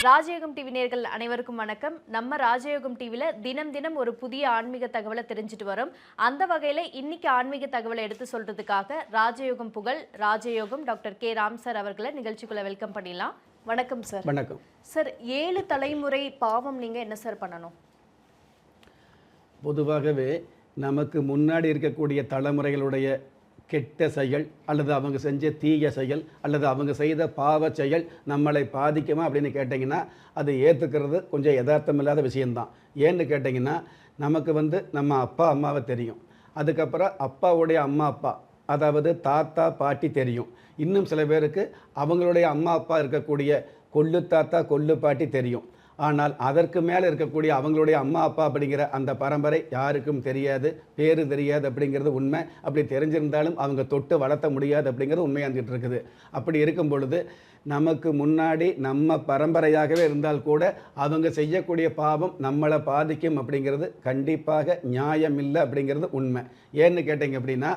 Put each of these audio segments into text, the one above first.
ராஜயோகம் டிவி நேயர்கள் அனைவருக்கும் வணக்கம். நம்ம ராஜயோகம் டிவில தினம் தினம் ஒரு புதிய ஆன்மீக தகவலை தெரிஞ்சுட்டு வரோம். அந்த வகையில இன்னைக்கு ஆன்மீக தகவலை எடுத்து சொல்றதுக்காக ராஜயோகம் புகழ் ராஜயோகம் டாக்டர் கே ராம் சார் அவர்களை நிகழ்ச்சிக்குள்ள வெல்கம் பண்ணிடலாம். வணக்கம் சார். வணக்கம் சார். 7 தலைமுறை பாவம் நீங்க என்ன சார் பண்ணணும்? பொதுவாகவே நமக்கு முன்னாடி இருக்கக்கூடிய தலைமுறைகளுடைய கெட்ட செயல் அல்லது அவங்க செஞ்ச தீய செயல் அல்லது அவங்க செய்த பாவ செயல் நம்மளை பாதிக்குமா அப்படின்னு கேட்டிங்கன்னா அது ஏற்றுக்கிறது கொஞ்சம் யதார்த்தமில்லாத விஷயந்தான். ஏன்னு கேட்டிங்கன்னா நமக்கு நம்ம அப்பா அம்மாவை தெரியும், அதுக்கப்புறம் அப்பாவுடைய அம்மா அப்பா அதாவது தாத்தா பாட்டி தெரியும், இன்னும் சில பேருக்கு அவங்களுடைய அம்மா அப்பா இருக்கக்கூடிய கொள்ளு தாத்தா கொள்ளு பாட்டி தெரியும். ஆனால் அதற்கு மேலே இருக்கக்கூடிய அவங்களுடைய அம்மா அப்பா அப்படிங்கிற அந்த பரம்பரை யாருக்கும் தெரியாது, பேரு தெரியாது அப்படிங்கிறது உண்மை. அப்படி தெரிஞ்சிருந்தாலும் அவங்க தொட்டு வளர்த்த முடியாது அப்படிங்கிறது உண்மையாந்துட்டு இருக்குது. அப்படி இருக்கும் பொழுது நமக்கு முன்னாடி நம்ம பரம்பரையாகவே இருந்தால் கூட அவங்க செய்யக்கூடிய பாவம் நம்மளை பாதிக்கும் அப்படிங்கிறது கண்டிப்பாக நியாயம் இல்லை அப்படிங்கிறது உண்மை. ஏன்னு கேட்டிங்க அப்படின்னா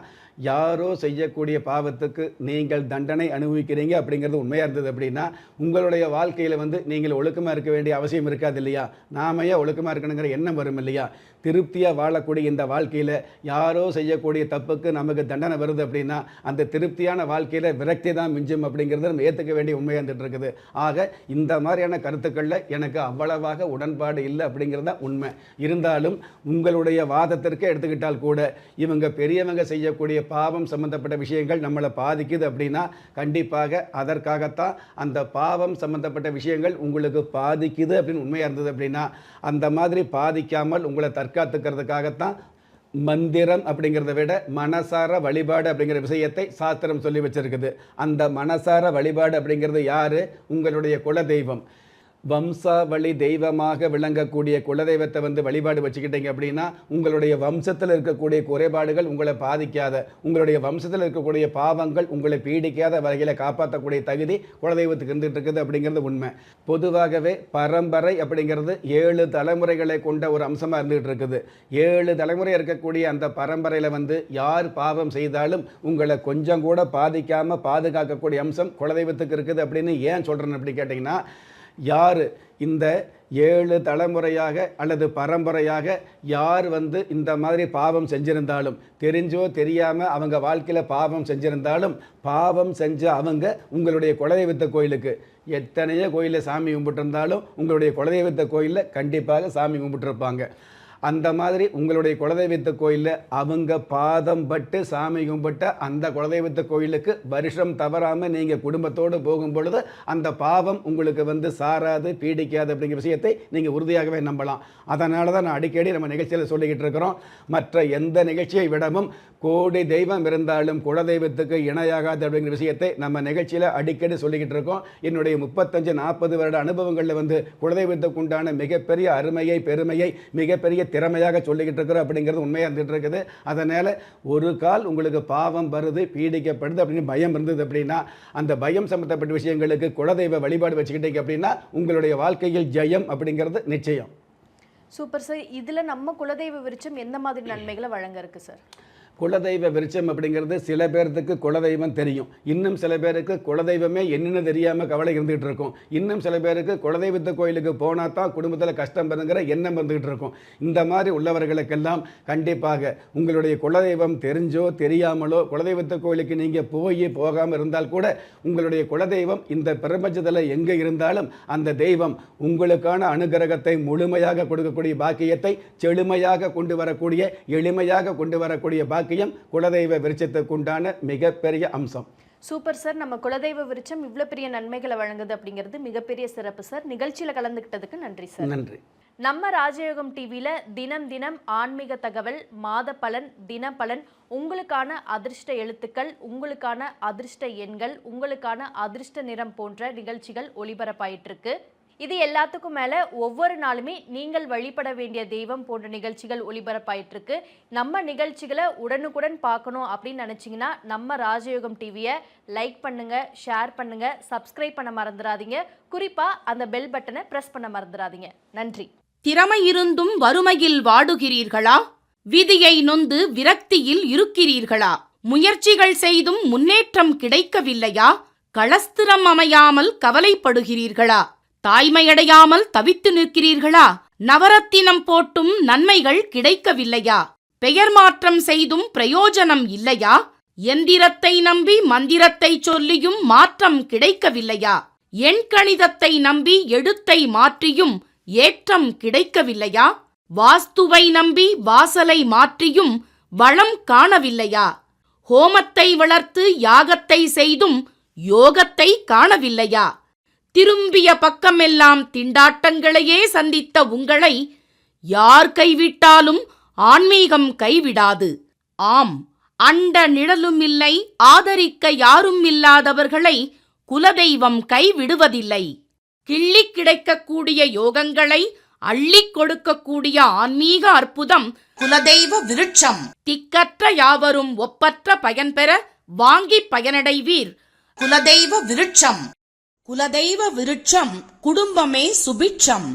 யாரோ செய்யக்கூடிய பாவத்துக்கு நீங்கள் தண்டனை அனுபவிக்கிறீங்க அப்படிங்கிறது உண்மையாக இருந்தது அப்படின்னா உங்களுடைய வாழ்க்கையில் நீங்கள் ஒழுக்கமாக இருக்க வேண்டிய அவசியம் இருக்காது இல்லையா? நாமையே ஒழுக்கமாக இருக்கணுங்கிற எண்ணம் வரும் இல்லையா? திருப்தியாக வாழக்கூடிய இந்த வாழ்க்கையில் யாரோ செய்யக்கூடிய தப்புக்கு நமக்கு தண்டனை வருது அப்படின்னா அந்த திருப்தியான வாழ்க்கையில் விரக்தி தான் மிஞ்சும் அப்படிங்கிறத நம்ம ஏற்றுக்க வேண்டிய உண்மையாக இருந்துட்டு இருக்குது. ஆக இந்த மாதிரியான கருத்துக்களில் எனக்கு அவ்வளவாக உடன்பாடு இல்லை அப்படிங்கிறது தான் உண்மை. இருந்தாலும் உங்களுடைய வாதத்திற்கு எடுத்துக்கிட்டால் கூட இவங்க பெரியவங்க செய்யக்கூடிய பாவம் சம்பந்தப்பட்ட விஷயங்கள் நம்மளை பாதிக்குது அப்படின்னா கண்டிப்பாக அதற்காகத்தான் அந்த பாவம் சம்பந்தப்பட்ட விஷயங்கள் உங்களுக்கு பாதிக்குது அப்படின்னு உண்மையாக இருந்தது அப்படின்னா அந்த மாதிரி பாதிக்காமல் உங்களை தற்காத்துக்கிறதுக்காகத்தான் மந்திரம் அப்படிங்கிறத விட மனசார வழிபாடு அப்படிங்கிற விஷயத்தை சாஸ்திரம் சொல்லி வச்சிருக்குது. அந்த மனசார வழிபாடு அப்படிங்கிறது யாரு? உங்களுடைய குலதெய்வம். வம்சாவளி தெய்வமாக விளங்கக்கூடிய குலதெய்வத்தை வழிபாடு வச்சுக்கிட்டீங்க அப்படின்னா உங்களுடைய வம்சத்தில் இருக்கக்கூடிய குறைபாடுகள் உங்களை பாதிக்காத, உங்களுடைய வம்சத்தில் இருக்கக்கூடிய பாவங்கள் உங்களை பீடிக்காத வகையில் காப்பாற்றக்கூடிய தகுதி குலதெய்வத்துக்கு இருந்துகிட்டு இருக்குது அப்படிங்கிறது உண்மை. பொதுவாகவே பரம்பரை அப்படிங்கிறது 7 தலைமுறைகளை கொண்ட ஒரு அம்சமாக இருந்துகிட்டு இருக்குது. 7 தலைமுறை இருக்கக்கூடிய அந்த பரம்பரையில் யார் பாவம் செய்தாலும் உங்களை கொஞ்சம் கூட பாதிக்காமல் பாதுகாக்கக்கூடிய அம்சம் குலதெய்வத்துக்கு இருக்குது அப்படின்னு ஏன் சொல்கிறேன்னு அப்படி கேட்டிங்கன்னா யார் இந்த 7 தலைமுறையாக அல்லது பரம்பரையாக யார் இந்த மாதிரி பாவம் செஞ்சிருந்தாலும் தெரிஞ்சோ தெரியாமல் அவங்க வாழ்க்கையில் பாவம் செஞ்சிருந்தாலும் பாவம் செஞ்ச அவங்க உங்களுடைய குலதெய்வத்த கோயிலுக்கு எத்தனையோ கோயிலில் சாமி கும்பிட்டுருந்தாலும் உங்களுடைய குலதெய்வத்த கோயிலில் கண்டிப்பாக சாமி கும்பிட்டுருப்பாங்க. அந்த மாதிரி உங்களுடைய குலதெய்வத்த கோயிலில் அவங்க பாதம் பட்டு சாமி கும்பிட்ட அந்த குலதெய்வத்த கோயிலுக்கு வருஷம் தவறாமல் நீங்கள் குடும்பத்தோடு போகும் பொழுது அந்த பாவம் உங்களுக்கு சாராது பீடிக்காது அப்படிங்கிற விஷயத்தை நீங்கள் உறுதியாகவே நம்பலாம். அதனால தான் நான் அடிக்கடி நம்ம நிகழ்ச்சியில் சொல்லிக்கிட்டு இருக்கிறோம், மற்ற எந்த நிகழ்ச்சியை விடவும் கோடி தெய்வம் இருந்தாலும் குலதெய்வத்துக்கு இணையாகாது அப்படிங்கிற விஷயத்தை நம்ம நிகழ்ச்சியில் அடிக்கடி சொல்லிக்கிட்டு இருக்கோம். என்னுடைய 35-40 வருட அனுபவங்களில் குலதெய்வத்துக்கு உண்டான மிகப்பெரிய அருமையை பெருமையை மிகப்பெரிய திறமையாக சொல்லிக்கிட்டு இருக்கிறோம் அப்படிங்கிறது உண்மையாக இருந்துகிட்டு இருக்குது. அதனால் ஒரு கால் உங்களுக்கு பாவம் வருது பீடிக்கப்படுது அப்படின்னு பயம் இருந்தது அப்படின்னா அந்த பயம் சம்பந்தப்பட்ட விஷயங்களுக்கு குலதெய்வ வழிபாடு வச்சுக்கிட்டீங்க அப்படின்னா உங்களுடைய வாழ்க்கையில் ஜெயம் அப்படிங்கிறது நிச்சயம். Super sir. இதில் நம்ம குலதெய்வ விருட்சம் எந்த மாதிரி நன்மைகளை வழங்க இருக்கு சார்? குலதெய்வ விருட்சம் அப்படிங்கிறது சில பேர்த்துக்கு குலதெய்வம் தெரியும், இன்னும் சில பேருக்கு குலதெய்வமே என்னென்னு தெரியாமல் கவலை இருந்துகிட்டு இருக்கும், இன்னும் சில பேருக்கு குலதெய்வத்த கோயிலுக்கு போனால் தான் குடும்பத்தில் கஷ்டம் வருங்கிற எண்ணம் வந்துகிட்டு இருக்கும். இந்த மாதிரி உள்ளவர்களுக்கெல்லாம் கண்டிப்பாக உங்களுடைய குலதெய்வம் தெரிஞ்சோ தெரியாமலோ குலதெய்வத்த கோயிலுக்கு நீங்கள் போகாமல் இருந்தால் கூட உங்களுடைய குலதெய்வம் இந்த பிரபஞ்சத்தில் எங்கே இருந்தாலும் அந்த தெய்வம் உங்களுக்கான அனுகிரகத்தை முழுமையாக கொடுக்கக்கூடிய பாக்கியத்தை செழுமையாக கொண்டு வரக்கூடிய எளிமையாக கொண்டு வரக்கூடிய பாக்கியம் குலதெய்வ விருட்சத்துக்கு உண்டான மிகப்பெரிய அம்சம். Super sir. நம்ம குலதெய்வ விருட்சம் இவ்வளவு பெரிய நன்மைகளை வழங்குது அப்படிங்கிறது மிகப்பெரிய சிறப்பு சார். நிகழ்ச்சியில கலந்துக்கிட்டதுக்கு நன்றி சார். நன்றி. நம்ம ராஜயோகம் டிவியில தினம் தினம் ஆன்மீக தகவல், மாத பலன், தின பலன், உங்களுக்கான அதிர்ஷ்ட எழுத்துக்கள், உங்களுக்கான அதிர்ஷ்ட எண்கள், உங்களுக்கான அதிர்ஷ்ட நிறம் போன்ற நிகழ்ச்சிகள் ஒளிபரப்பாயிட்டு இருக்கு. இது எல்லாத்துக்கும் மேலே ஒவ்வொரு நாளுமே நீங்கள் வழிபட வேண்டிய தெய்வம் போன்ற நிகழ்ச்சிகள் ஒளிபரப்பாயிட்டு இருக்கு. நம்ம நிகழ்ச்சிகளை உடனுக்குடன் பார்க்கணும் அப்படின்னு நினச்சிங்கன்னா நம்ம ராஜயோகம் டிவியை லைக் பண்ணுங்க, ஷேர் பண்ணுங்க, சப்ஸ்கிரைப் பண்ண மறந்துடாதீங்க. குறிப்பாக அந்த பெல் பட்டனை ப்ரெஸ் பண்ண மறந்துடாதீங்க. நன்றி. திறமை இருந்தும் வறுமையில் வாடுகிறீர்களா? விதியை நொந்து விரக்தியில் இருக்கிறீர்களா? முயற்சிகள் செய்தும் முன்னேற்றம் கிடைக்கவில்லையா? களஸ்திரம் அமையாமல் கவலைப்படுகிறீர்களா? தாய்மையடையாமல் தவித்து நிற்கிறீர்களா? நவரத்தினம் போட்டும் நன்மைகள் கிடைக்கவில்லையா? பெயர் மாற்றம் செய்தும் பிரயோஜனம் இல்லையா? எந்திரத்தை நம்பி மந்திரத்தை சொல்லியும் மாற்றம் கிடைக்கவில்லையா? எண்கணிதத்தை நம்பி எழுத்தை மாற்றியும் ஏற்றம் கிடைக்கவில்லையா? வாஸ்துவை நம்பி வாசலை மாற்றியும் வளம் காணவில்லையா? ஹோமத்தை வளர்த்து யாகத்தை செய்தும் யோகத்தை காணவில்லையா? திரும்பிய பக்கமெல்லாம் திண்டாட்டங்களையே சந்தித்த உங்களை யார் கைவிட்டாலும் ஆன்மீகம் கைவிடாது. ஆம், அண்ட நிழலுமில்லை, ஆதரிக்க யாரும் இல்லாதவர்களை குலதெய்வம் கைவிடுவதில்லை. கிள்ளிக் கிடைக்கக்கூடிய யோகங்களை அள்ளிக் கொடுக்கக்கூடிய ஆன்மீக அற்புதம் குலதெய்வ விருட்சம். திக்கற்ற யாவரும் ஒப்பற்ற பயன்பெற வாங்கி பயனடைவீர். குலதெய்வ விருட்சம். குலதெய்வ விருட்சம் குடும்பமே சுபிட்சம்.